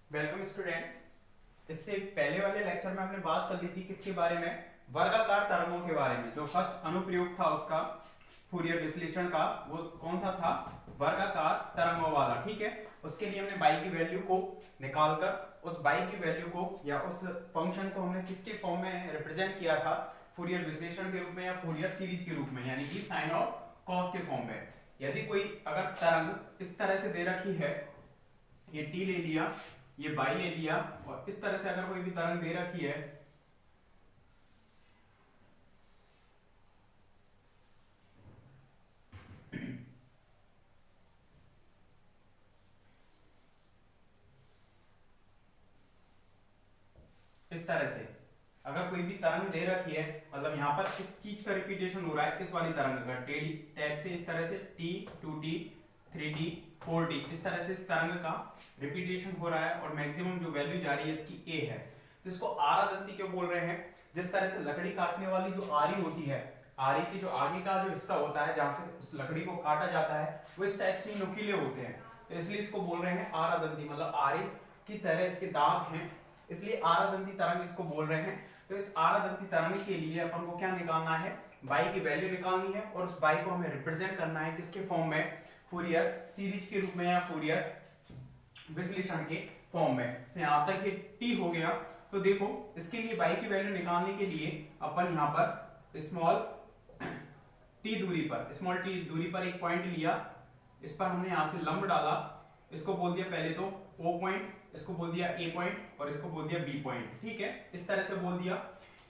Welcome students. इससे पहले वाले लेक्चर में हमने बात कर ली थी किसके बारे में, वर्गाकार तरंगों के बारे में। जो फर्स्ट अनुप्रयोग था उसका फूरियर विश्लेषण का, वो कौन सा था, वर्गाकार तरंगों वाला। ठीक है, उसके लिए हमने बाई की वैल्यू को निकालकर उस बाई की वैल्यू को या उस फंक्शन को हमने किसके फॉर्म में रिप्रेजेंट किया था, फूरियर विश्लेषण के रूप में या फूरियर सीरीज के रूप में, यानी कि साइन और कॉस के फॉर्म में। यदि कोई अगर तरंग इस तरह से दे रखी है, ये टी ले लिया, ये बाई ले लिया, और इस तरह से अगर कोई भी तरंग दे रखी है, इस तरह से अगर कोई भी तरंग दे रखी है, मतलब यहाँ पर इस चीज का रिपीटेशन हो रहा है, इस वाली तरंग का टेढ़ी टाइप से, इस तरह से टी 2t 3t 4t, इस तरह से इस तरंग का रिपीटेशन हो रहा है और मैक्सिमम जो वैल्यू जा रही है इसकी ए है, तो इसको आरादंती क्यों बोल रहे हैं। जिस तरह से लकड़ी काटने वाली जो आरी होती है, आरी के जो आगे का जो हिस्सा होता है जहां से उस लकड़ी को काटा जाता है, वो इस टाइप से नुकीले होते हैं, तो इसलिए इसको बोल रहे हैं आरादंती, मतलब आरी की तरह इसके दांत हैं, इसलिए आरादंती तरंग इसको बोल रहे हैं। तो इस आरादंती तरंग के लिए अपन को क्या निकालना है, बाई की वैल्यू निकालनी है, और उस बाई को हमें रिप्रेजेंट करना है किसके फॉर्म में, फूरियर सीरीज के रूप में या फूरियर विश्लेषण के फॉर्म में। तो यहां तक ये टी हो गया। तो देखो, इसके लिए बाई की वैल्यू निकालने के लिए अपन यहां पर स्मॉल टी दूरी पर एक पॉइंट लिया, इस पर हमने यहां से लंब डाला, इसको बोल दिया पहले तो ओ पॉइंट, इसको बोल दिया ए पॉइंट और इसको बोल दिया बी पॉइंट। ठीक है, इस तरह से बोल दिया,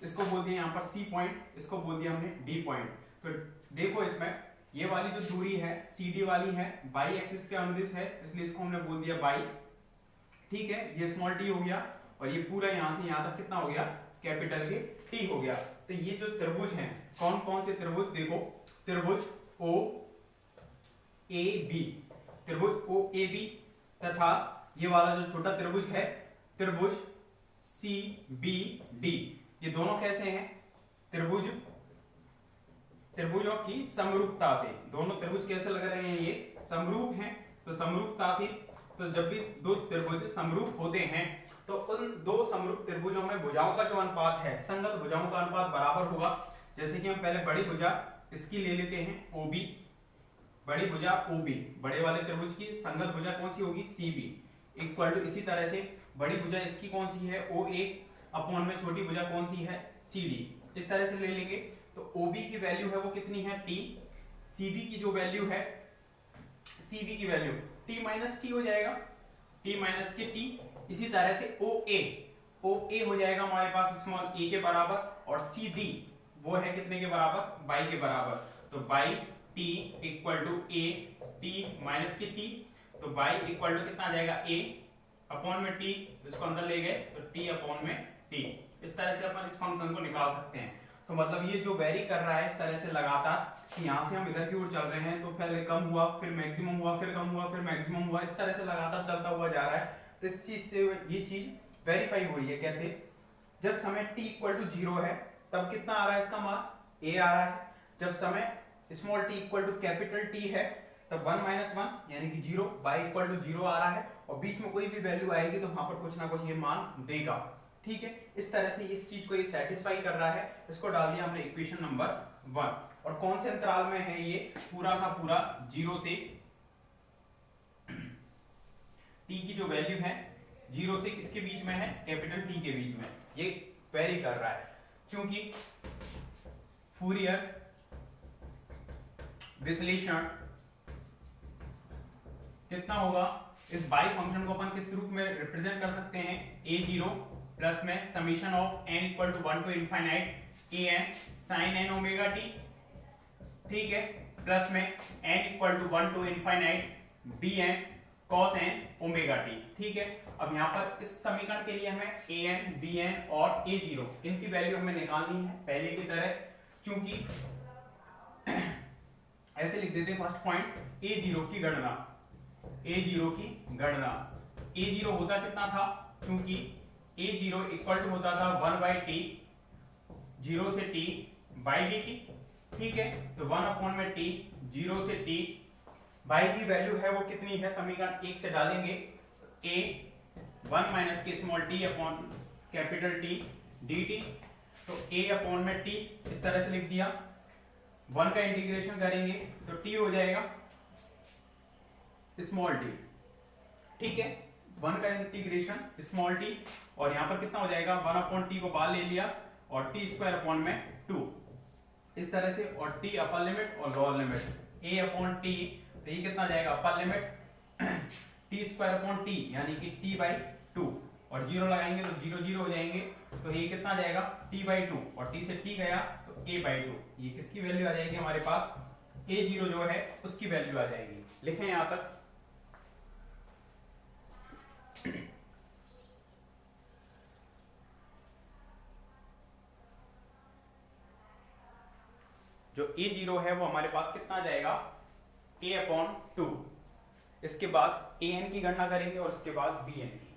इसको बोल दिया यहाँ पर सी पॉइंट, इसको बोल दिया हमने डी पॉइंट। तो देखो, इसमें ये वाली जो दूरी है सी डी वाली है, बाई एक्सिस के अनुदिश है, इसलिए इसको हमने बोल दिया बाई। ठीक है, ये स्मॉल टी हो गया, और ये पूरा यहां से यहां तक कितना हो गया, कैपिटल के टी हो गया। तो ये जो त्रिभुज हैं, कौन कौन से त्रिभुज, देखो त्रिभुज ओ ए बी, त्रिभुज ओ ए बी, तथा ये वाला जो छोटा त्रिभुज है त्रिभुज सी बी डी, ये दोनों कैसे हैं, त्रिभुजों की समरूपता से, दोनों त्रिभुज कैसे लग रहे हैं, ये समरूप हैं, तो समरूपता से, तो जब भी दो त्रिभुज समरूप होते हैं तो उन दो समरूप त्रिभुजों में भुजाओं का जो अनुपात है, संगत भुजाओं का अनुपात बराबर होगा। जैसे कि हम पहले बड़ी भुजा इसकी ले लेते हैं ओबी, बड़ी भुजा ओबी, बड़े वाले त्रिभुज की संगत भुजा कौन सी होगी, सीबी, इक्वल टू, इसी तरह से बड़ी भुजा इसकी कौन सी है, ओ ए, अपॉन में छोटी भुजा कौन सी है, सी डी, इस तरह से ले लेंगे। तो ओबी की वैल्यू है वो कितनी है, टी, सीबी की जो वैल्यू है, सीबी की वैल्यू टी माइनस टी हो जाएगा, टी माइनस के टी। इसी तरह से ओ ए हो जाएगा हमारे पास स्मॉल ए के बराबर, और सी डी वो है कितने के बराबर, बाई के बराबर। तो by t equal to a t minus के टी, तो बाई इक्वल टू कितना आ जाएगा, ए अपॉन में टी, इसको अंदर ले गए तो टी अपॉन में टी। इस तरह से अपन इस फंक्शन को निकाल सकते हैं। तो मतलब ये जो वेरी कर रहा है इस तरह से लगातार, यहाँ से हम इधर की ओर चल रहे हैं, तो पहले कम हुआ, फिर मैक्सिमम हुआ, फिर कम हुआ, फिर मैक्सिमम हुआ, इस तरह से लगातार चलता हुआ जा रहा है। तो इस चीज से ये चीज वेरीफाई हो रही है। कैसे, जब समय t इक्वल टू 0 है तब कितना आ रहा है इसका मान, a आ रहा है। जब समय small t equal to capital T है तब 1 माइनस 1 यानी कि 0, बाई इक्वल टू 0 आ रहा है, और बीच में कोई भी वैल्यू आएगी तो वहां पर कुछ ना कुछ ये मान देगा। ठीक है, इस तरह से इस चीज को ये सेटिस्फाई कर रहा है, इसको डाल दिया हमने इक्वेशन नंबर 1। और कौन से अंतराल में है ये, पूरा का पूरा 0 से t की जो वैल्यू है 0 से किसके बीच में है, कैपिटल T के बीच में, ये वेरी कर रहा है। क्योंकि फूरियर विश्लेषण कितना होगा, इस बाई फंक्शन को अपन किस रूप में रिप्रेजेंट कर सकते हैं, a0 प्लस में summation of n equal to 1 to infinite an sin n omega t, ठीक है, प्लस में n equal to 1 to infinite bn cos n omega t। ठीक है, अब यहाँ पर इस समीकरण के लिए हमें an bn और a0 इनकी वैल्यू हमें निकालनी है पहले की तरह। चूंकि ऐसे लिख देते हैं फर्स्ट पॉइंट, a0 की गणना, a0 होता कितना था, चूंकि a0 इक्वल टू होता था 1 बाई टी, 0 से t बाई dt। ठीक है, तो 1 अपॉन में t, 0 से t, बाई की वैल्यू है वो कितनी है, समीकरण 1 से डालेंगे a 1 माइनस के small T upon capital T D T. तो a अपॉन में t इस तरह से लिख दिया। 1 का इंटीग्रेशन करेंगे तो t हो जाएगा स्मॉल टी, ठीक है। 1 का इंटीग्रेशन स्मॉल टी, और यहां पर कितना हो जाएगा 1 अपॉन टी को बाहर ले लिया और टी स्क्वायर अपॉन में 2 इस तरह से, और t अपर लिमिट और lower limit a upon T, तो ये कितना जाएगा upper limit T square upon T यानी कि टी बाई 2, और जीरो लगाएंगे तो 0 0 हो जाएंगे, तो ये कितना जाएगा टी बाई 2, और टी से टी गया तो a बाई 2। ये किसकी वैल्यू आ जाएगी हमारे पास, a0 जो है उसकी वैल्यू आ जाएगी। लिखें यहां तक। जो a0 है वो हमारे पास कितना आ जाएगा a अपॉन 2। इसके बाद an की गणना करेंगे और उसके बाद bn की।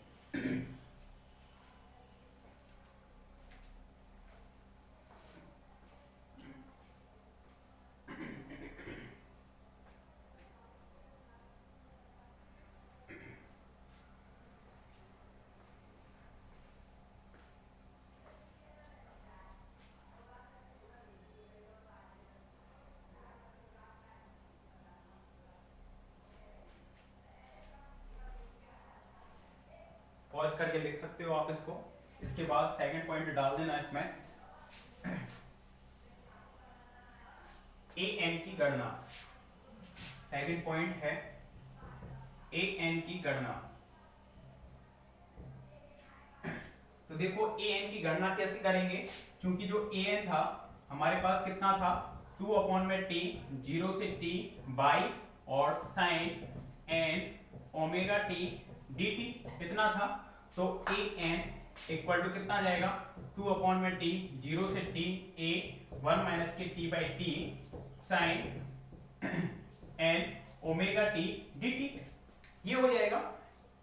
पॉज करके लिख सकते हो आप इसको। इसके बाद सेकंड पॉइंट डाल देना इसमें, an की गणना। सेकंड पॉइंट है an की गणना। तो देखो an की गणना कैसे करेंगे, क्योंकि जो an था हमारे पास कितना था 2 अपॉन में t 0 से t बाई और sine n omega t dt कितना था, तो an इक्वल टू कितना आ जाएगा 2 अपॉन में t 0 से t a 1 माइनस के t by t sine n omega t dt। ये हो जाएगा,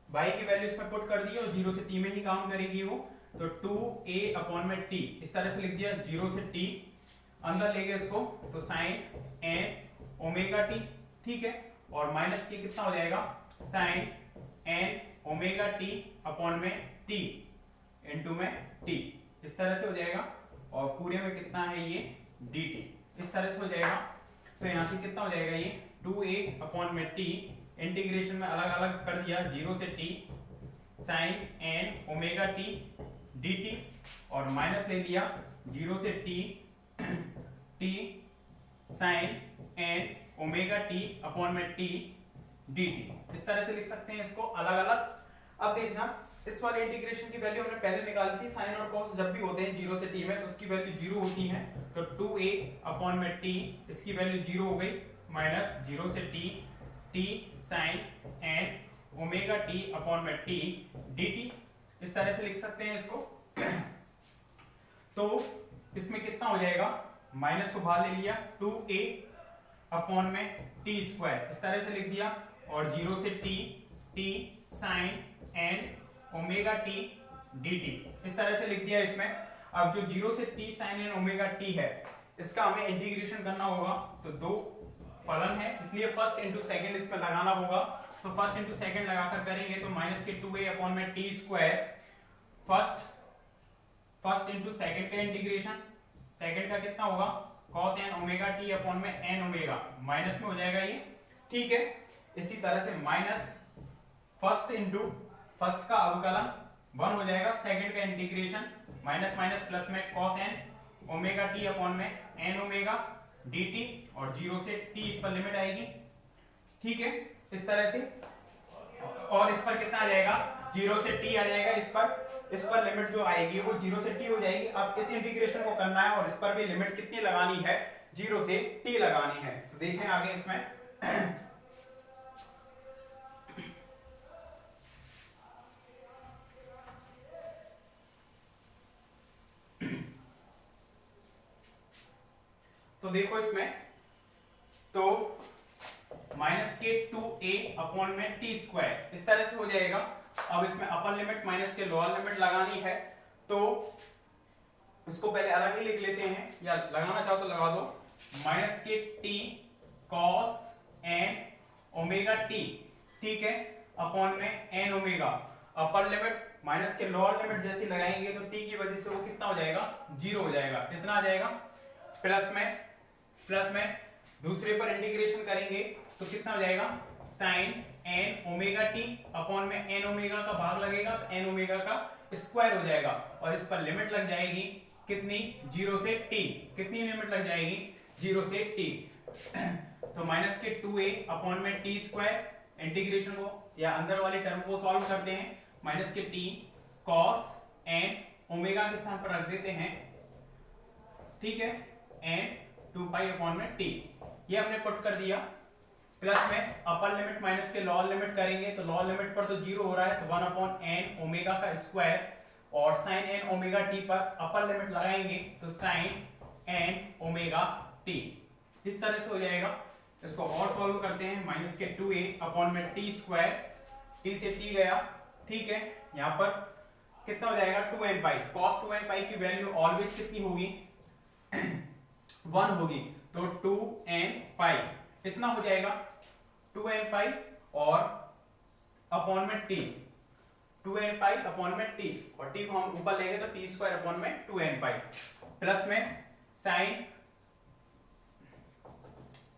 y की वैल्यू इसमें पुट कर दी और 0 से t में ही काम करेगी वो, तो 2a अपॉन में t इस तरह से लिख दिया, 0 से t अंदर ले गए इसको तो साइन n ओमेगा t, ठीक है। और माइनस के कितना हो जाएगा sine n omega t upon में t इनटू में t इस तरह से हो जाएगा, और पूरे में कितना है ये dt इस तरह से हो जाएगा। तो यहां से कितना हो जाएगा ये 2a अपॉन में t, इंटीग्रेशन में अलग अलग कर दिया 0 से t sine n omega t dt, और माइनस ले लिया 0 से t t sine n omega t upon में t dt इस तरह से लिख सकते हैं इसको अलग अलग। अब देखना इस वाले इंटीग्रेशन की वैल्यू हमने पहले निकाली थी, साइन और कॉस जब भी होते हैं 0 से t में तो उसकी वैल्यू 0 होती है, तो 2a अपॉन में t इसकी वैल्यू 0 हो गई, माइनस 0 से t t sine n omega t upon में t dt इस तरह से लिख सकते हैं इसको। तो इसमें कितना हो जाएगा, माइनस को बाहर ले लिया 2a अपॉन में t स्क्वायर इस तरह से लिख दिया, और 0 से t t sine n omega t dt इस तरह से लिख दिया इसमें। अब जो 0 से t sine n omega t है इसका हमें इंटीग्रेशन करना होगा, तो दो फलन है इसलिए फर्स्ट इंटू सेकेंड इसमें लगाना होगा, तो फर्स्ट इंटू सेकेंड लगाकर करेंगे तो माइनस के 2a अपॉन में t square first into second का इंटीग्रेशन, सेकेंड का कितना होगा cos n omega t upon में n ओमेगा माइनस में हो जाएगा ये, ठीक है। इसी तरह से माइनस फर्स्ट इंटू फर्स्ट का अवकलन 1 हो जाएगा, सेकेंड का इंटीग्रेशन माइनस माइनस प्लस में cos n omega t upon में n ओमेगा dt, और 0 से t इस पर लिमिट आएगी, ठीक है इस तरह से। और इस पर कितना आ जाएगा 0 से t आ जाएगा, इस पर लिमिट जो आएगी वो 0 से t हो जाएगी। अब इस इंटीग्रेशन को करना है और इस पर भी लिमिट कितनी लगानी है 0 से t लगानी है, तो देखें आगे इसमें। तो देखो इसमें तो माइनस के 2a अपॉन में t स्क्वायर इस तरह से हो जाएगा। अब इसमें अपर लिमिट माइनस के लोअर लिमिट लगानी है, तो इसको पहले अलग ही लिख लेते हैं, या लगाना चाहो तो लगा दो। माइनस के t cos n omega t, ठीक है, अपॉन में n ओमेगा, अपर लिमिट माइनस के लोअर लिमिट जैसी लगाएंगे तो t की वजह से वो कितना हो जाएगा, 0 हो जाएगा। कितना आ जाएगा, प्लस में दूसरे पर इंटीग्रेशन करेंगे तो कितना हो जाएगा, sine n omega t upon में n ओमेगा का भाग लगेगा तो n ओमेगा का स्क्वायर हो जाएगा, और इस पर लिमिट लग जाएगी कितनी, 0 से t। कितनी लिमिट लग जाएगी, 0 से t। तो माइनस के 2a अपॉन में t स्क्वायर इंटीग्रेशन को या अंदर वाले टर्म को सॉल्व करते हैं, माइनस के t cos n ओमेगा के स्थान पर रख देते हैं, ठीक है, n 2 पाई अपॉन में t, ये हमने पुट कर दिया। प्लस में अपर लिमिट माइनस के लोअर लिमिट करेंगे तो लोअर लिमिट पर तो 0 हो रहा है तो 1 अपॉन n ओमेगा का स्क्वायर, और साइन n ओमेगा t पर अपर लिमिट लगाएंगे तो साइन n ओमेगा t, इस तरह से हो जाएगा। इसको और सॉल्व करते हैं, माइनस के 2a अपॉन में t स्क्वायर, t से t गया, ठीक है, यहाँ पर कितना हो जाएगा, 2n पाई। cos 2n पाई की वैल्यू ऑलवेज कितनी होगी, 1 होगी, तो 2n पाई इतना हो जाएगा, 2n पाई और अपॉन में t, 2n पाई अपॉन में t, और t को हम ऊपर लेंगे तो t स्क्वायर अपॉन में 2n पाई, प्लस में sine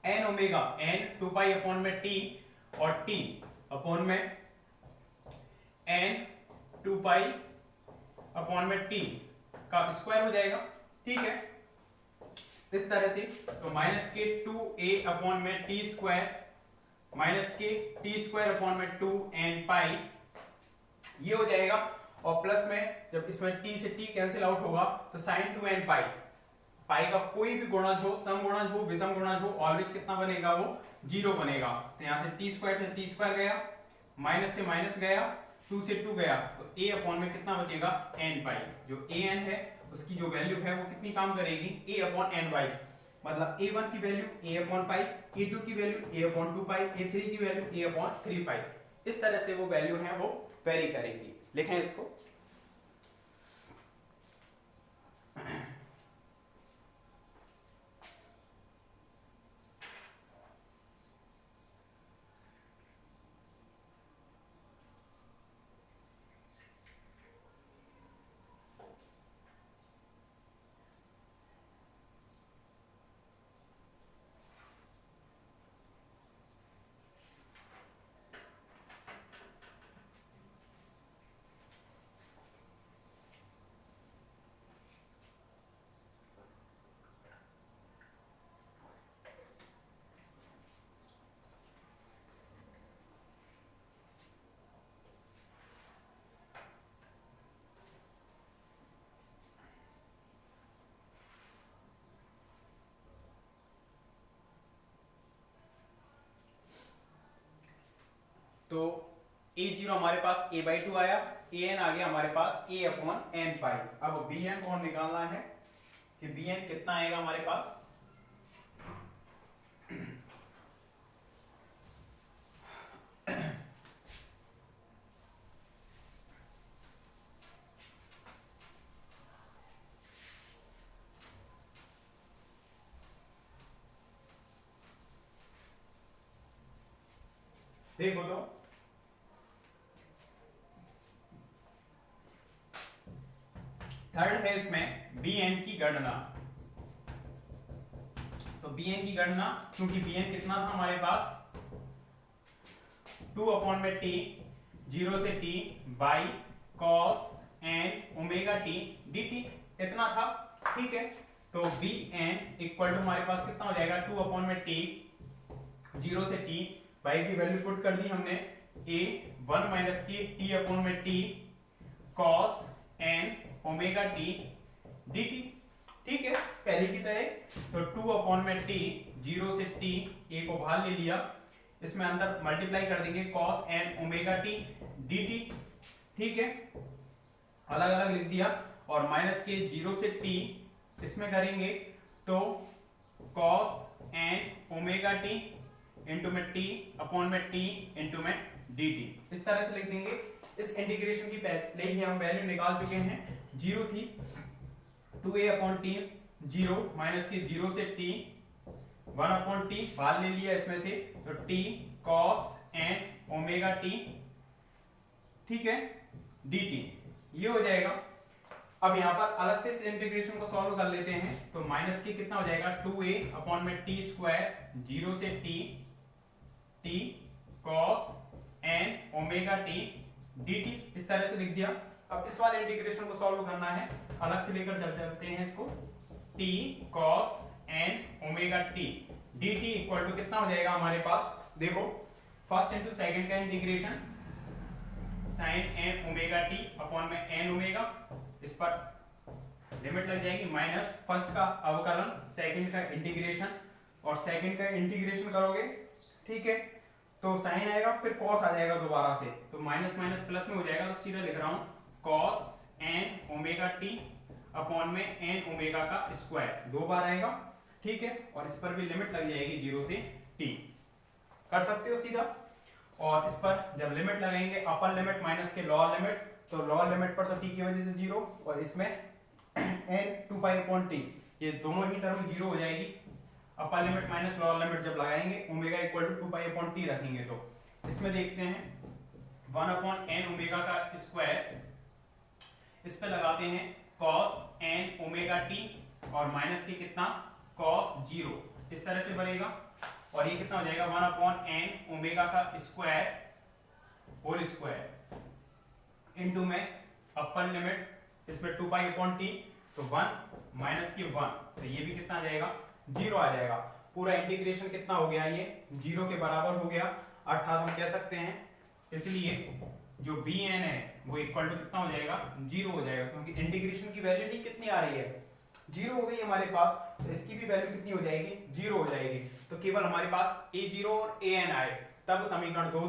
n omega, n 2 pi upon में t और t अपॉन में n 2 पाई अपॉन में t का स्क्वायर हो जाएगा, ठीक है, इस तरह से। तो माइनस के 2a अपॉन में t स्क्वायर, माइनस के t स्क्वायर अपॉन में 2n पाई, ये हो जाएगा, और प्लस में जब इसमें t से t कैंसिल आउट होगा तो साइन 2n पाई, पाई का कोई भी गुणज हो, सम गुणज हो, विषम गुणज हो, ऑलवेज कितना बनेगा, वो 0 बनेगा। तो यहाँ से t स्क्वायर से t स्क्वायर गया, माइनस से माइनस गया, 2 से 2 गया, तो a अपॉन में कितना बचेगा, n पाई। जो an है उसकी जो वैल्यू है वो कितनी काम करेगी, a अपॉन n पाई, मतलब a1 की value a upon pi, a2 की value a upon 2 pi, a3 की वैल्यू a अपॉन 3 पाई, इस तरह से वो वैल्यू है वो वेरी करेंगी। लिखें इसको, तो a0 हमारे पास a/2 आया, an आ गया हमारे पास a अपॉन n पाई। अब bn कौन निकालना है कि bn कितना आएगा हमारे पास, देखो तो थर्ड है इसमें bn की गणना। तो bn की गणना, क्योंकि bn कितना था हमारे पास, 2 अपॉन में t, 0 से t by cos n omega t dt, इतना था, ठीक है। तो bn इक्वल टू हमारे पास कितना हो जाएगा, 2 अपॉन में t, 0 से t, बाई की वैल्यू पुट कर दी हमने, a 1 माइनस की t अपॉन में t cos n omega t dt, ठीक है, पहले की तरह। तो 2 अपॉन में t, 0 से t, a को बाहर ले लिया, इसमें अंदर मल्टीप्लाई कर देंगे cos n omega t dt, ठीक है, अलग अलग लिख दिया, और माइनस के 0 से t इसमें करेंगे तो cos n omega t into में t अपॉन में t इंटू में dt, इस तरह से लिख देंगे। इस इंटीग्रेशन की पहले ही हम वैल्यू निकाल चुके हैं, 0 थी, 2a अपॉन t 0 माइनस की 0 से t 1 अपॉन t बाहर ले लिया इसमें से, तो t cos n omega t, ठीक है, dt ये हो जाएगा। अब यहाँ पर अलग से इस इंटीग्रेशन को सॉल्व कर लेते हैं, तो माइनस के कितना हो जाएगा 2a अपॉन में टी स्क्वायर 0 से t cos n omega t dt, इस तरह से लिख दिया। अब इस वाले इंटीग्रेशन को सॉल्व करना है, अलग से लेकर चलते हैं इसको, t cos n omega t dt equal to कितना हो जाएगा हमारे पास, देखो फर्स्ट इंटू सेकंड का integration sin n omega t upon में n ओमेगा, इस पर लिमिट लग जाएगी, माइनस फर्स्ट का अवकलन सेकंड का इंटीग्रेशन, और सेकंड का इंटीग्रेशन करोगे, ठीक है, तो साइन आएगा फिर कॉस आ जाएगा दोबारा से, तो माइनस माइनस प्लस में हो जाएगा, तो सीधा लिख रहा हूं cos n omega t upon में n ओमेगा का स्क्वायर, दो बार आएगा, ठीक है, और इस पर भी लिमिट लग जाएगी 0 से t, कर सकते हो सीधा। और इस पर जब लिमिट लगाएंगे अपर लिमिट माइनस के लोअर लिमिट, तो लोअर लिमिट पर तो t की वजह से 0, और इसमें n 2 पाई अपॉन t, ये दोनों ही टर्म 0 हो जाएगी। Upper limit minus lower limit जब लगाएंगे omega equal to 2 pi upon t रखेंगे, तो इसमें देखते हैं 1 अपॉन n ओमेगा का स्क्वायर, इस पे लगाते हैं cos n ओमेगा t और माइनस के कितना cos 0, इस तरह से बनेगा, और ये कितना हो जाएगा 1 अपॉन n ओमेगा का स्क्वायर होल स्क्वायर इनटू में अपर लिमिट इसमें 2 पाई अपॉन t, तो 1 माइनस की 1, तो ये भी कितना आ जाएगा 0 आ जाएगा। पूरा इंटीग्रेशन कितना हो गया, ये 0 के बराबर हो गया, अर्थात हम कह सकते हैं, इसलिए जो bn है वो इक्वल टू कितना हो जाएगा 0 हो जाएगा, क्योंकि इंटीग्रेशन की वैल्यू ही कितनी आ रही है 0 हो गई हमारे पास, तो इसकी भी वैल्यू कितनी हो जाएगी 0 हो जाएगी। तो केवल हमारे पास a0 और an आए, तब समीकरण 2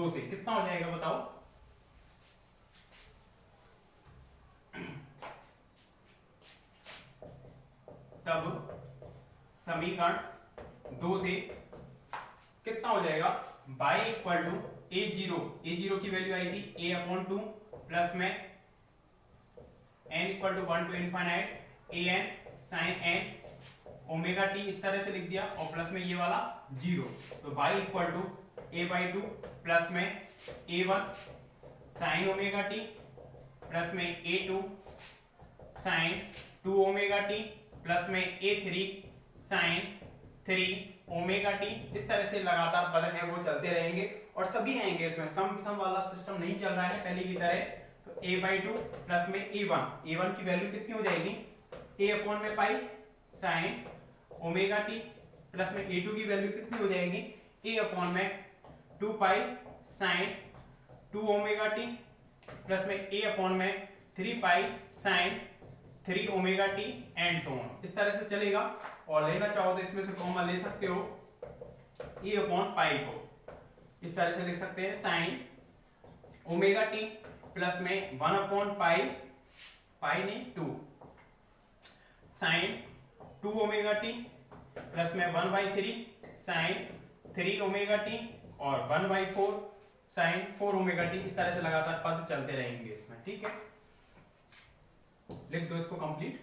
से कितना हो जाएगा बताओ, तब समीकरण 2 से कितना हो जाएगा y इक्वल टू a0 की वैल्यू आई थी a अपॉन 2 प्लस में n equal to 1 to infinite an sin n omega t, इस तरह से लिख दिया, और प्लस में ये वाला 0, तो y equal to a/2 plus में a1 sin omega t plus में a2 sin 2 omega t plus में a3 sin 3 ओमेगा t, इस तरह से लगातार पद है वो चलते रहेंगे, और सभी आएंगे इसमें, सम वाला सिस्टम नहीं चल रहा है पहले की तरह। तो a/2 प्लस में a1 की वैल्यू कितनी हो जाएगी a अपॉन में पाई sin ओमेगा t, प्लस में a2 की वैल्यू कितनी हो जाएगी a अपॉन में 2 पाई sin 2 ओमेगा t, प्लस में a अपॉन में 3 पाई sin 3 omega t and so on, इस तरह से चलेगा। और लेना चाहो तो इसमें से कॉमन ले सकते हो a अपॉन पाई को, इस तरह से लिख सकते हैं sin ओमेगा t प्लस में 1 अपॉन पाई नहीं 2 sin 2 ओमेगा t प्लस में 1/3 sin 3 ओमेगा t और 1/4 sin 4 ओमेगा t, इस तरह से लगातार पद चलते रहेंगे इसमें, ठीक है। लिख दो इसको कंप्लीट,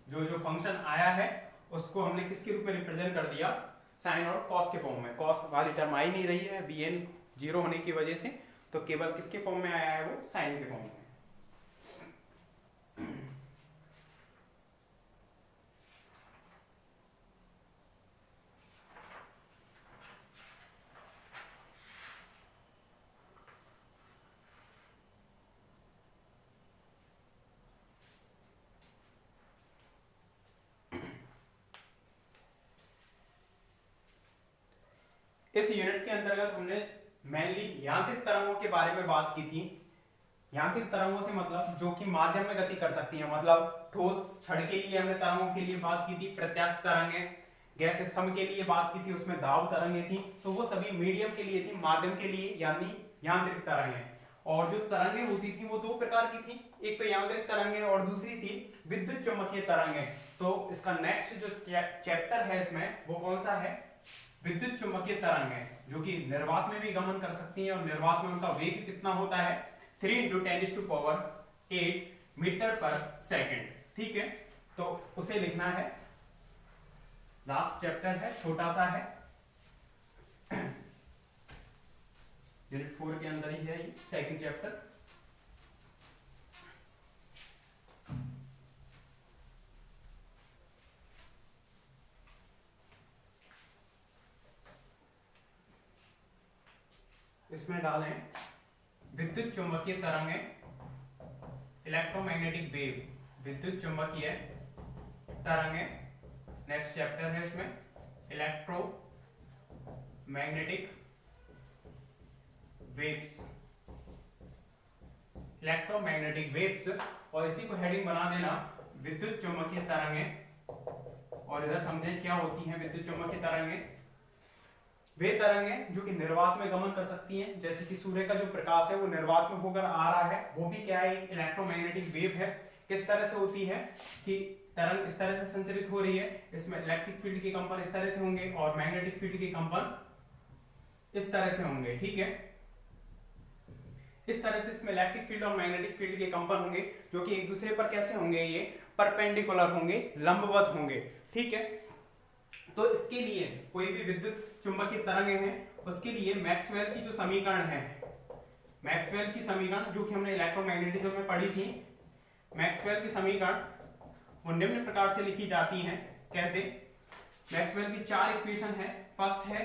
जो जो फंक्शन आया है उसको हमने किसके रूप में रिप्रेजेंट कर दिया, साइन और कॉस के फॉर्म में। कॉस वाली टर्म आ ही नहीं रही है bn 0 होने की वजह से, तो केवल किसके फॉर्म में आया है वो साइन के फॉर्म में। इस यूनिट के अंतर्गत हमने मेनली यांत्रिक तरंगों के बारे में बात की थी। यांत्रिक तरंगों से मतलब जो कि माध्यम में गति कर सकती है, मतलब ठोस छड़ के लिए हमने तरंगों के लिए बात की थी, प्रत्यास्थ तरंगें, गैस स्तंभ के लिए बात की थी, उसमें दाब तरंगें थी, तो वो सभी मीडियम के लिए थी, माध्यम के लिए यानी यांत्रिक तरंगें। और जो तरंगें होती थी वो दो प्रकार की थी, एक तो यांत्रिक तरंगें और दूसरी थी विद्युत चुम्बकीय तरंगें। तो इसका नेक्स्ट जो चैप्टर है इसमें वो कौन सा है, विद्युत चुम्बकीय तरंगें, जो कि निर्वात में भी गमन कर सकती हैं, और निर्वात में उनका वेग कितना होता है 3 × 10⁸ मीटर पर सेकंड, ठीक है। तो उसे लिखना है, लास्ट चैप्टर है, छोटा सा है। 4 के अंदर ही है ये सेकंड चैप्टर। इसमें डालें विद्युत चुंबकीय तरंगें, इलेक्ट्रोमैग्नेटिक वेव, विद्युत चुंबकीय तरंगें, नेक्स्ट चैप्टर है इसमें इलेक्ट्रोमैग्नेटिक वेव्स, इलेक्ट्रोमैग्नेटिक वेव्स, और इसी को हेडिंग बना देना विद्युत चुंबकीय तरंगें। और इधर समझें क्या होती हैं विद्युत चुंबकीय तरंगें। वे तरंगें जो कि निर्वात में गमन कर सकती हैं, जैसे कि सूर्य का जो प्रकाश है वो निर्वात में होकर आ रहा है, वो भी क्या है, इलेक्ट्रोमैग्नेटिक वेव है। किस तरह से होती है कि तरंग इस तरह से संचरित हो रही है, इसमें इलेक्ट्रिक फील्ड के कंपन इस तरह से होंगे और मैग्नेटिक फील्ड के कंपन इस तरह से होंगे, ठीक है। इस तरह से इसमें इलेक्ट्रिक फील्ड और मैग्नेटिक फील्ड के कंपन होंगे जो कि एक दूसरे पर कैसे होंगे, ये परपेंडिकुलर होंगे, लंबवत होंगे, ठीक है। तो इसके लिए कोई भी विद्युत चुंबकीय तरंगें हैं, उसके लिए मैक्सवेल की जो समीकरण है, मैक्सवेल की समीकरण जो कि हमने इलेक्ट्रोमैग्नेटिज्म में पढ़ी थी, मैक्सवेल की समीकरण वो निम्न प्रकार से लिखी जाती हैं। कैसे? मैक्सवेल की 4 इक्वेशन है। फर्स्ट है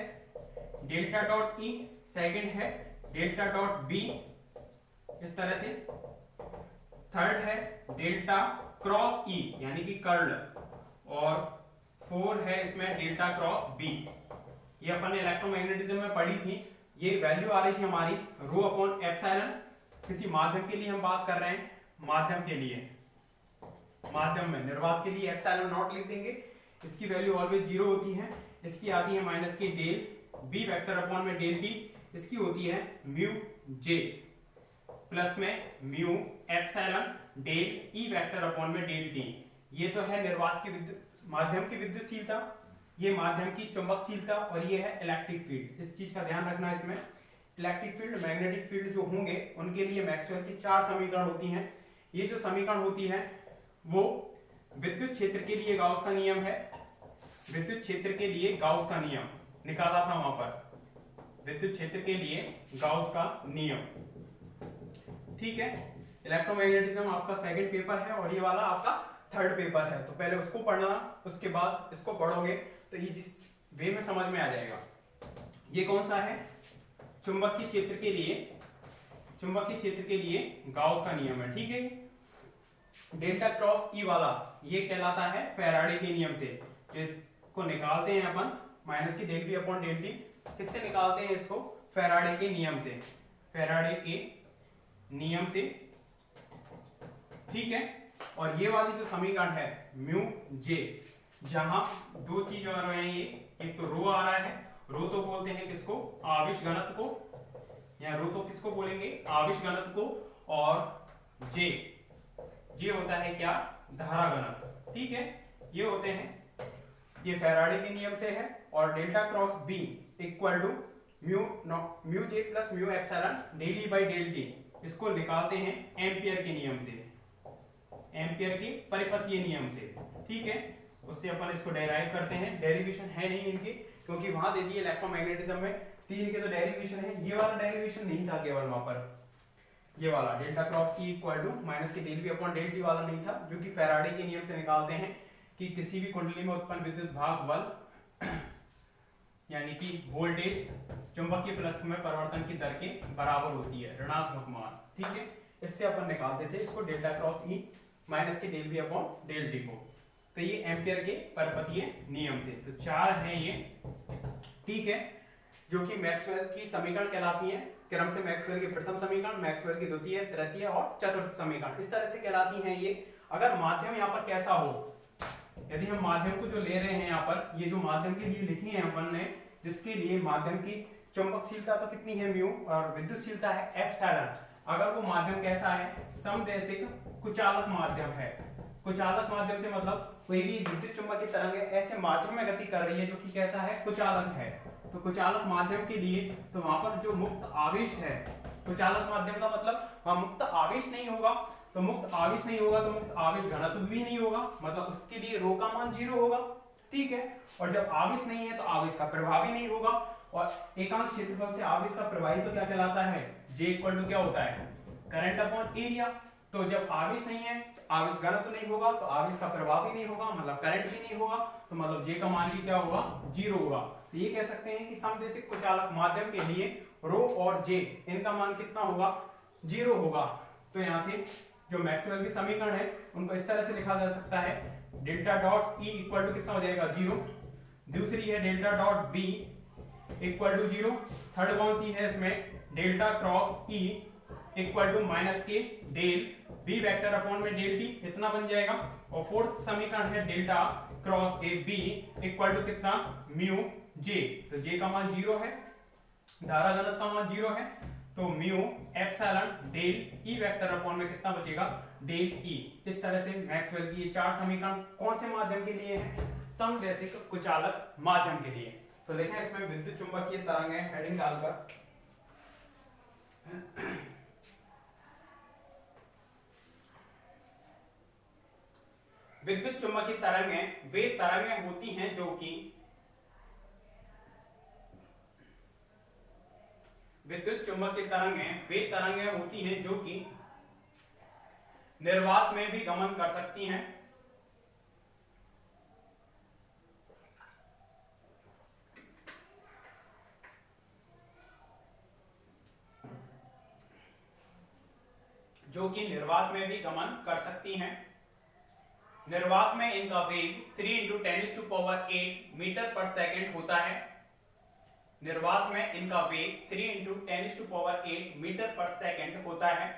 डेल्टा डॉट ई, सेकंड है डेल्टा डॉट बी, इस तरह से। थर्ड है डेल्टा क्रॉस ई यानी कि कर्ल, और 4 है इसमें डेल्टा क्रॉस बी। ये अपन ने इलेक्ट्रोमैग्नेटिज्म में पढ़ी थी। ये वैल्यू आ रही थी हमारी रो अपॉन एप्सिलॉन। किसी माध्यम के लिए हम बात कर रहे हैं, माध्यम के लिए, माध्यम में निर्वात के लिए एप्सिलॉन नॉट लिख देंगे, इसकी वैल्यू ऑलवेज 0 होती है। इसकी आती है माइनस के डेल बी वेक्टर अपॉन में डेल टी, इसकी होती है म्यू जे प्लस में mu epsilon del E vector upon में डेल टी। ये तो है निर्वात की विद्युत माध्यम की विद्युतशीलता, ये माध्यम की चुंबकशीलता, और ये है इलेक्ट्रिक फील्ड। इस चीज का ध्यान रखना है इसमें। इलेक्ट्रिक फील्ड, मैग्नेटिक फील्ड जो होंगे उनके लिए मैक्सवेल की 4 समीकरण होती हैं। ये जो समीकरण होती है वो विद्युत क्षेत्र के लिए गाउस का नियम है, विद्युत क्षेत्र के लिए गाउस का नियम निकाला था वहां पर, विद्युत क्षेत्र के लिए गाउस का नियम, ठीक है। इलेक्ट्रोमैग्नेटिज्म आपका सेकंड पेपर है और ये वाला आपका थर्ड पेपर है, तो पहले उसको पढ़ना, उसके बाद इसको पढ़ोगे तो ये जिस वे में समझ में आ जाएगा। ये कौन सा है? चुंबकीय क्षेत्र के लिए, चुंबकीय क्षेत्र के लिए गाउस का नियम है, ठीक है। डेल्टा क्रॉस ई वाला ये कहलाता है फैराडे के नियम से, जो इसको निकालते हैं अपन माइनस की del B upon del T. किससे निकालते हैं इसको? फैराडे के नियम से, फैराडे के नियम से, ठीक है। और ये वाली जो समीकरण है म्यू जे, जहां 2 चीज आ रहे हैं, ये एक तो रो आ रहा है, रो तो बोलते हैं किसको? आवेश घनत्व को, या रो तो किसको बोलेंगे? आवेश घनत्व को, और जे, जे होता है क्या? धारा घनत्व, ठीक है। ये होते हैं, ये फैराडे के नियम से है। और delta cross B equal to mu J plus mu epsilon del E by del T, इसको निकालते हैं एम्पियर के नियम से, एम्पियर के परिपथीय नियम से, ठीक है। उससे अपन इसको डेराइव करते हैं। डेरिवेशन है नहीं इनके, क्योंकि वहां दे दिए इलेक्ट्रोमैग्नेटिज्म में 3 के तो डेरिवेशन है, ये वाला डेरिवेशन नहीं था केवल वहां पर। ये वाला delta cross E equal to minus के del B upon del T वाला नहीं था, जो कि फैराडे के नियम से निकालते हैं कि किसी भी कुंडली में उत्पन्न विद्युत भाग बल यानी कि वोल्टेज चुंबकीय प्लस में परिवर्तन की दर के बराबर होती है, ऋणात्मक मान, ठीक है। इससे अपन निकालते थे इसको डेल्टा क्रॉस ई माइनस के del B upon del T को। तो ये एम्पियर के परिपथीय नियम से, तो 4 हैं ये, ठीक है, जो कि मैक्सवेल की समीकरण कहलाती हैं। क्रम से मैक्सवेल की प्रथम समीकरण, मैक्सवेल की द्वितीय, तृतीय और चतुर्थ समीकरण, इस तरह से कहलाती हैं ये। अगर माध्यम यहाँ पर कैसा हो, यदि हम माध्यम को जो ले रहे हैं यहाँ पर, ये जो माध्यम के लिए लिखी है अपन ने, जिसके लिए माध्यम की चुंबकशीलता तो कितनी है म्यू, और विद्युतशीलता है एप्सिलॉन। अगर वो माध्यम कैसा है? समदैशिक कुचालक माध्यम है। कुचालक माध्यम से मतलब कोई भी विद्युत चुंबकीय तरंग ऐसे माध्यम में गति कर रही है जो कि कैसा है? कुचालक है। तो कुचालक माध्यम के लिए तो वहां पर जो मुक्त आवेश है, कुचालक माध्यम का मतलब वहां मुक्त आवेश नहीं होगा, तो मुक्त आवेश नहीं होगा तो मुक्त आवेश घनत्व भी नहीं होगा, मतलब उसके लिए रो का मान 0 होगा, ठीक है। और जब आवेश नहीं है तो आवेश का प्रभाव भी नहीं होगा, और एकांक क्षेत्रफल से आवेश का प्रवाही तो क्या कहलाता है, J इक्वल टू क्या होता है, करंट अपॉन एरिया। तो जब आवेश नहीं है, आवेश घनत्व नहीं होगा, तो आवेश का प्रवाह भी नहीं होगा, मतलब करंट भी नहीं होगा, तो मतलब J का मान भी क्या होगा, 0 होगा। तो ये कह सकते हैं कि समदेशिक कुचालक माध्यम के लिए रो और J इनका मान कितना होगा, 0 होगा। तो यहाँ से जो मैक्सवेल की समीकरण है उनको इस तरह से लिखा जा सकता है, delta dot E equal to कितना हो जाएगा, 0। दूसरी है delta dot B equal to 0। Third कौन सी है इसमें, delta cross E equal to minus के डेल B वेक्टर अपॉन में डेल T, इतना बन जाएगा। और फोर्थ समीकरण है delta cross a B equal to कितना, म्यू J। तो J का मान 0 है, धारा घनत्व का मान 0 है, तो mu epsilon del E vector upon में कितना बचेगा, डेल E। इस तरह से मैक्सवेल की ये 4 समीकरण कौन से माध्यम के लिए है, समदैशिक कुचालक माध्यम के लिए। तो देखें इसमें विद्युत चुंबकीय तरंग है, हेडिंग डालकर विद्युत चुंबकीय तरंगें वे तरंगें होती हैं जो कि विद्युत चुंबकीय तरंगें वे तरंगें होती हैं जो कि निर्वात में भी गमन कर सकती हैं, जो कि निर्वात में भी गमन कर सकती हैं। निर्वात में इनका वेग 3 × 10⁸ मीटर पर सेकंड होता है। निर्वात में इनका वेग 3 × 10⁸ मीटर पर सेकंड होता है।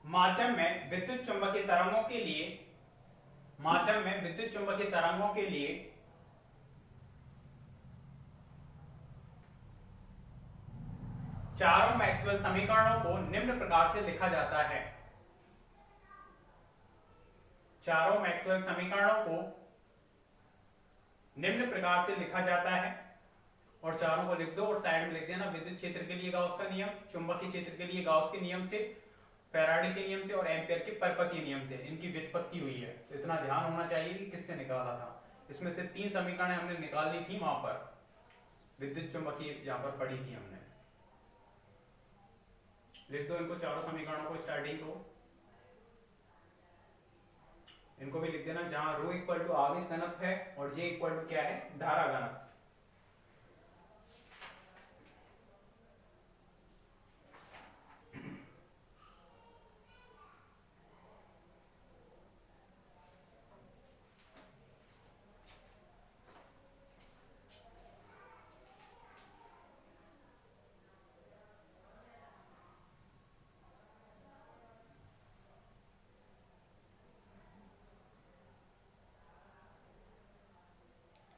माध्यम में विद्युत चुंबकीय तरंगों के लिए चारों मैक्सवेल समीकरणों को निम्न प्रकार से लिखा जाता है। चारों मैक्सवेल समीकरणों को निम्न प्रकार से लिखा जाता है, और चारों को लिख दो और साइड में लिख देना, विद्युत क्षेत्र के लिए गाउस का नियम, चुंबकीय क्षेत्र के लिए गाउस के नियम से, फैराडे के नियम से और एम्पियर के परपतीय नियम से इनकी व्युत्पत्ति हुई है। तो इतना ध्यान होना चाहिए कि किससे निकाला था। इसमें से 3 समीकरण हमने निकाल ली थी, वहां पर विद्युत चुंबकीय यहां पर पढ़ी थी हमने। लिख दो इनको, चारों समीकरणों को, स्टार्टिंग को, इनको भी लिख देना, जहां रो इक्वल टू आवेश घनत्व है और J इक्वल टू क्या है, धारा घनत्व।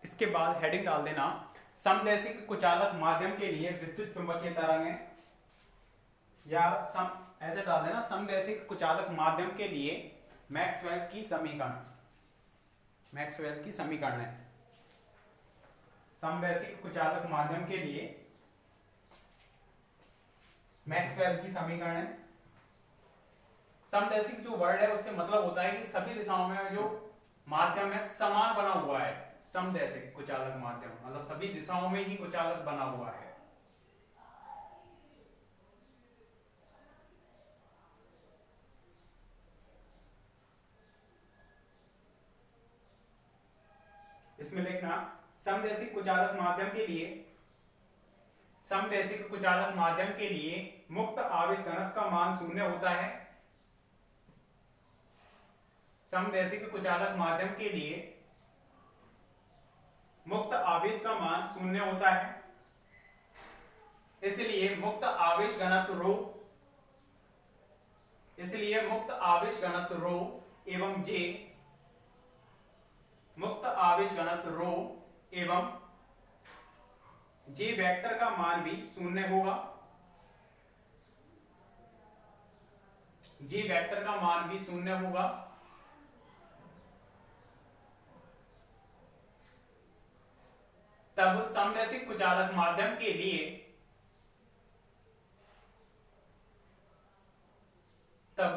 इसके बाद हेडिंग डाल देना, समदैशिक कुचालक माध्यम के लिए विद्युत चुंबकीय तरंगें, या ऐसे डाल देना, समदैशिक कुचालक माध्यम के लिए मैक्सवेल की समीकरण। मैक्सवेल की समीकरण है समदैशिक कुचालक माध्यम के लिए मैक्सवेल की समीकरण है। समदैशिक जो वर्ड है उससे मतलब होता है कि सभी दिशाओं में जो माध्यम है समान बना हुआ है। समदैशिक कुचालक माध्यम मतलब सभी दिशाओं में ही कुचालक बना हुआ है। इसमें लिखना, समदैशिक कुचालक माध्यम के लिए मुक्त आवेश घनत्व का मान 0 होता है। समदैशिक कुचालक माध्यम के लिए मुक्त आवेश का मान 0 होता है, इसलिए मुक्त आवेश घनत्व रो एवं J, मुक्त आवेश घनत्व रो एवं J वेक्टर का मान भी 0 होगा। J वेक्टर का मान भी 0 होगा। तब समदैशिक कुचालक माध्यम के लिए तब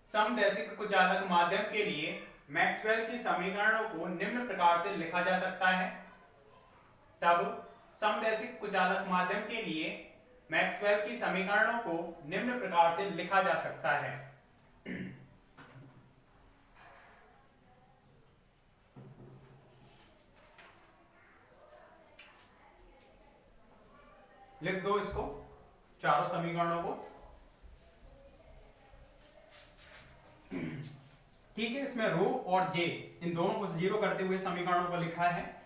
समदैशिक कुचालक माध्यम के लिए मैक्सवेल की समीकरणों को निम्न प्रकार से लिखा जा सकता है। तब समदैशिक कुचालक माध्यम के लिए मैक्सवेल की समीकरणों को निम्न प्रकार से लिखा जा सकता है। लिख दो इसको, चारों समीकरणों को। ठीक है, इसमें रो और जे इन दोनों को जीरो करते हुए समीकरणों को लिखा है।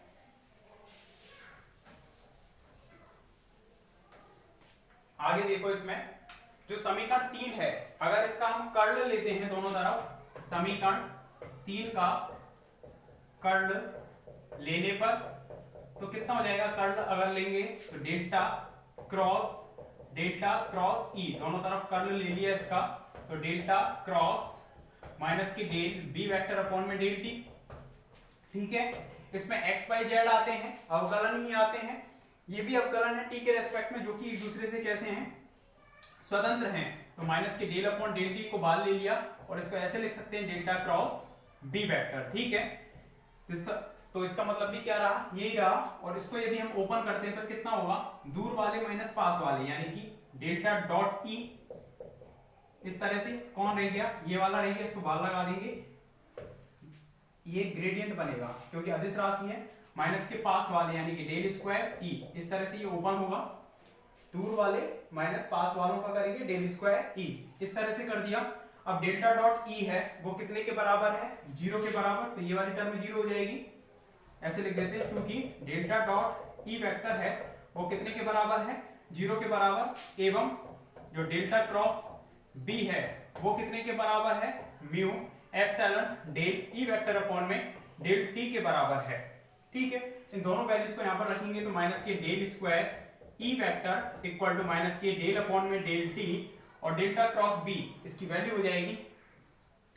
आगे देखो, इसमें जो समीकरण 3 है, अगर इसका हम कर्ल लेते हैं दोनों तरफ, समीकरण 3 का कर्ल लेने पर तो कितना हो जाएगा? कर्ल अगर लेंगे तो डेल्टा क्रॉस ई, दोनों तरफ कर्ल ले लिया इसका, तो डेल्टा क्रॉस माइनस की डेल बी वेक्टर अपॉन में डेल टी। ठीक है, इसमें एक्स वाई जेड आते हैं, अवकलन ही आते हैं। ये भी अवकलन है टी के रेस्पेक्ट में, जो कि एक दूसरे से कैसे हैं? स्वतंत्र हैं। तो माइनस के डेल अपॉन डेल टी को बाहर ले लिया और इसको ऐसे लिख सकते हैं डेल्टा क्रॉस बी वेक्टर। ठीक है, तो इसका मतलब भी क्या रहा? यही रहा। और इसको यदि हम ओपन करते हैं तो कितना होगा? दूर वाले माइनस पास वाले, यानी कि डेल्टा डॉट ई। इस तरह से कौन रह गया? ये वाला रह गया, इसको बाहर लगा देंगे, ये ग्रेडियंट बनेगा क्योंकि अदिश राशि है। माइनस के पास वाले यानी कि डेल स्क्वायर ई, इस तरह से ये ओपन होगा। दूर वाले माइनस पास वालों का करेंगे डेल स्क्वायर ई, इस तरह से कर दिया। अब डेल्टा डॉट ई है वो कितने के बराबर है? 0 के बराबर, तो ये वाली टर्म 0 हो जाएगी। ऐसे लिख देते हैं, चूंकि डेल्टा डॉट ई वेक्टर है वो कितने के बराबर है? 0 के बराबर। एवं जो डेल्टा क्रॉस बी है वो कितने के बराबर है? Mu epsilon del E vector upon में डेल टी के बराबर है। ठीक है, इन दोनों वैल्यूज को यहां पर रखेंगे तो माइनस के del square E vector equal to minus के डेल अपॉन में डेल टी, और डेल्टा क्रॉस बी इसकी वैल्यू हो जाएगी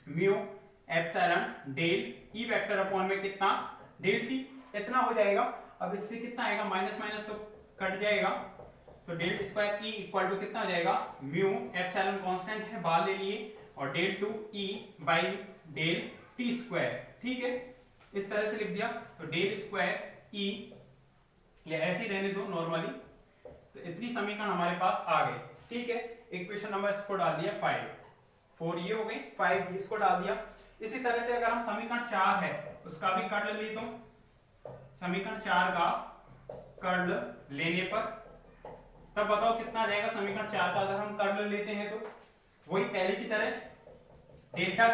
mu epsilon del E vector upon में कितना? Del T. इतना हो जाएगा। अब इससे कितना आएगा? माइनस माइनस तो कट जाएगा, तो del square E equal to कितना हो जाएगा? म्यू एप्सिलॉन कांस्टेंट है, बाहर ले लिए, और del two E by del T square. ठीक है, इस तरह से लिख दिया। तो डेल स्क्वायर ई, या ऐसे ही रहने दो नॉर्मली। तो इतनी समीकरण हमारे पास आ गए। ठीक है, इक्वेशन नंबर इसको डाल दिया 4 ये हो गई, 5 इसको डाल दिया। इसी तरह से अगर हम समीकरण 4 है उसका भी कर्ल ले, तो समीकरण 4 का कर्ल लेने पर तब बताओ कितना आ जाएगा? समीकरण 4 का अगर हम कर्ल लेते हैं तो वही पहले की तरह डेल्टा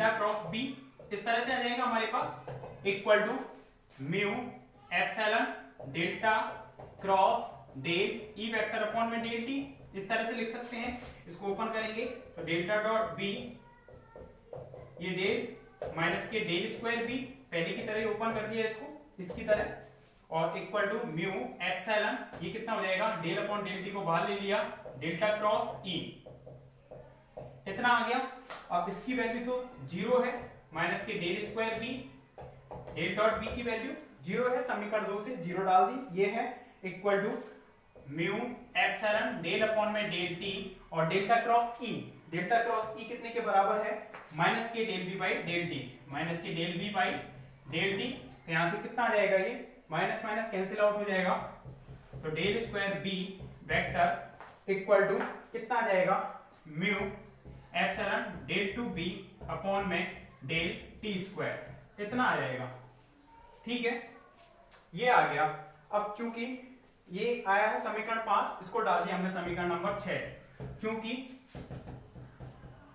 क्रॉस बी इस तरह से आ जाएगा हमारे पास, equal to mu epsilon delta cross del E vector upon में डेल टी। इस तरह से लिख सकते हैं। इसको ओपन करेंगे तो डेल्टा डॉट बी, ये डेल माइनस के डेल स्क्वायर बी, पहले की तरह ओपन कर दिया इसको इसकी तरह, और इक्वल टू म्यू एप्सिलॉन, ये कितना हो जाएगा? डेल अपॉन डेल टी को बाहर ले लिया, डेल्टा क्रॉस ई, इतना आ गया। अब इसकी वैल्यू तो 0 है, माइनस के del square B, del dot B की वैल्यू 0 है, समीकरण 2 से 0 डाल दी, ये है equal to mu epsilon del upon में डेल टी, और delta cross E, delta cross E कितने के बराबर है? माइनस के del B by del T, minus के del B by del T. तो यहां से कितना आ जाएगा? ये माइनस माइनस कैंसिल आउट हो जाएगा, तो del square B vector equal to कितना आ जाएगा? Mu epsilon del two B upon में डेल टी स्क्वायर, इतना आ जाएगा। ठीक है, ये आ गया। अब चूंकि ये आया है समीकरण 5, इसको डाल दिया हमने समीकरण नंबर 6। चूंकि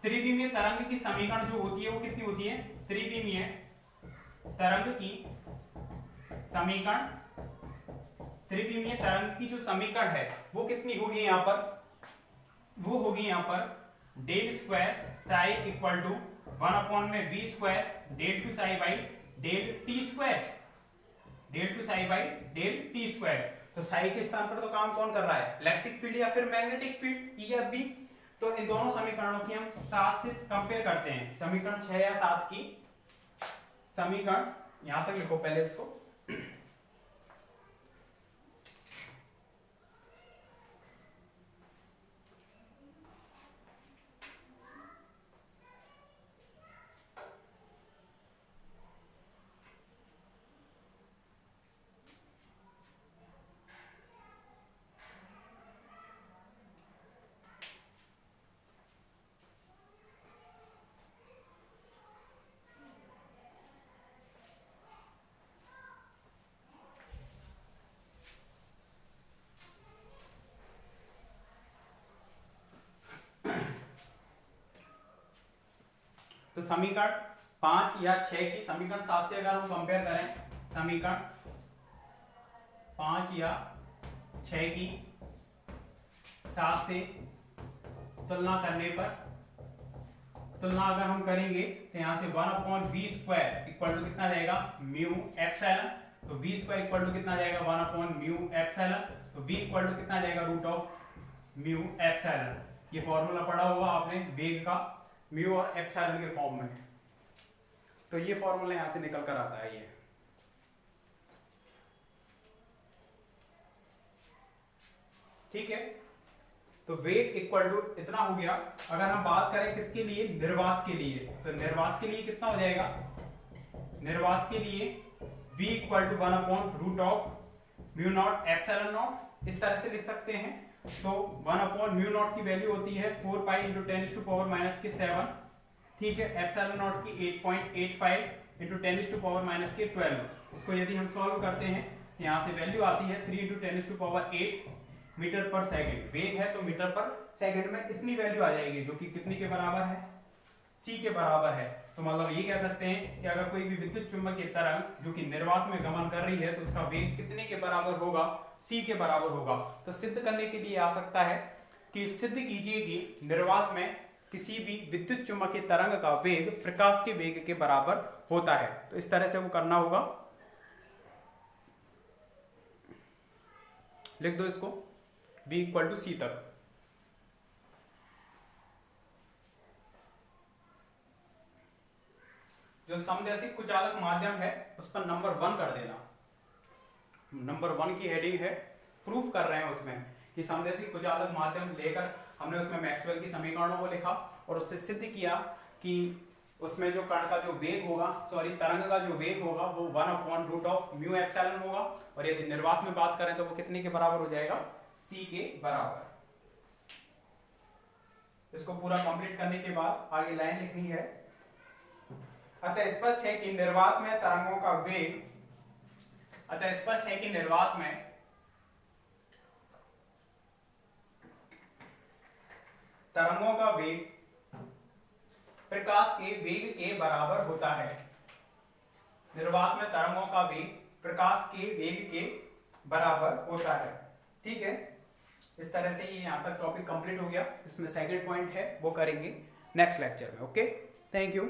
त्रिविमीय तरंग की समीकरण जो होती है वो कितनी होती है? त्रिविमीय तरंग की समीकरण, त्रिविमीय तरंग की जो समीकरण है वो कितनी होगी यहां पर? वो होगी यहां पर del square psi equal to 1 upon में V square del two psi by del T square, del two psi by del T square. तो साई के स्थान पर तो काम कौन कर रहा है? इलेक्ट्रिक फील्ड या फिर मैग्नेटिक फील्ड, ई या बी। तो इन दोनों समीकरणों की हम 7 से कंपेयर करते हैं, समीकरण 6 या 7 की समीकरण, यहां तक लिखो पहले इसको। तो समीकरण 5 या 6 की समीकरण 7 से अगर हम कंपेयर करें, समीकरण 5 या 6 की 7 से तुलना करने पर, तुलना अगर हम करेंगे तो यहां से 1/v² इक्वल टू कितना जाएगा, म्यू एप्सिलॉन। तो v² इक्वल टू कितना जाएगा, 1/म्यू एप्सिलॉन। तो v इक्वल टू कितना जाएगा, √ म्यू एप्सिलॉन। ये फॉर्मूला पढ़ा होगा आपने वेग का, म्यू और एप्सिलॉन के फॉर्म में। तो ये फॉर्मूला यहां से निकल कर आता है ये। ठीक है, तो वेग इक्वल टू इतना हो गया। अगर हम बात करें किसके लिए, निर्वात के लिए, तो निर्वात के लिए कितना हो जाएगा, निर्वात के लिए v equal to 1/√μ0 epsilon naught, इस तरह से लिख सकते हैं। तो 1/μ0 की वैल्यू होती है 4 पाई इंटू 10⁻⁻7, ठीक है। एप्सिलॉन नॉट की 8.85 इंटू 10⁻⁻12। इसको यदि हम सॉल्व करते हैं तो यहाँ से वैल्यू आती है 3 इंटू 10⁸ मीटर पर सेकंड। वेग है तो मीटर पर सेकंड में इतनी वैल्यू आ जाएगी, जो कि कितने के बराबर है, c के बराबर है। तो मतलब ये कह सकते हैं कि अगर कोई भी विद्युत चुंबकीय तरंग जो कि निर्वात में गमन कर रही है तो उसका वेग कितने के बराबर होगा, c के बराबर होगा। तो सिद्ध करने के लिए आ सकता है कि सिद्ध कीजिए कि निर्वात में किसी भी विद्युत चुंबकीय तरंग का वेग प्रकाश के वेग के बराबर होता है। तो इस तरह से वो करना होगा, लिख दो इसको v इक्वल टू c तक। जो समदैशिक कुचालक माध्यम है उस पर नंबर 1 कर देना। नंबर 1 की हेडिंग है, प्रूफ कर रहे हैं उसमें कि समदैशिक कुचालक माध्यम लेकर हमने उसमें मैक्सवेल की समीकरणों को लिखा और उससे सिद्ध किया कि उसमें जो कण का जो वेग होगा, सॉरी तरंग का जो वेग होगा वो 1/√μ एप्सिलॉन होगा। और यदि निर्वात में बात करें तो वो कितने के बराबर हो जाएगा, c के बराबर। इसको पूरा कंप्लीट करने के बाद आगे लाइन लिखनी है। अतः स्पष्ट है कि निर्वात में तरंगों का वेग, अतः स्पष्ट है कि निर्वात में तरंगों का वेग प्रकाश के वेग के बराबर होता है। निर्वात में तरंगों का वेग प्रकाश के वेग के बराबर होता है। ठीक है, इस तरह से ये यहां तक टॉपिक कंप्लीट हो गया। इसमें सेकंड पॉइंट है वो करेंगे नेक्स्ट लेक्चर में। Okay, thank you.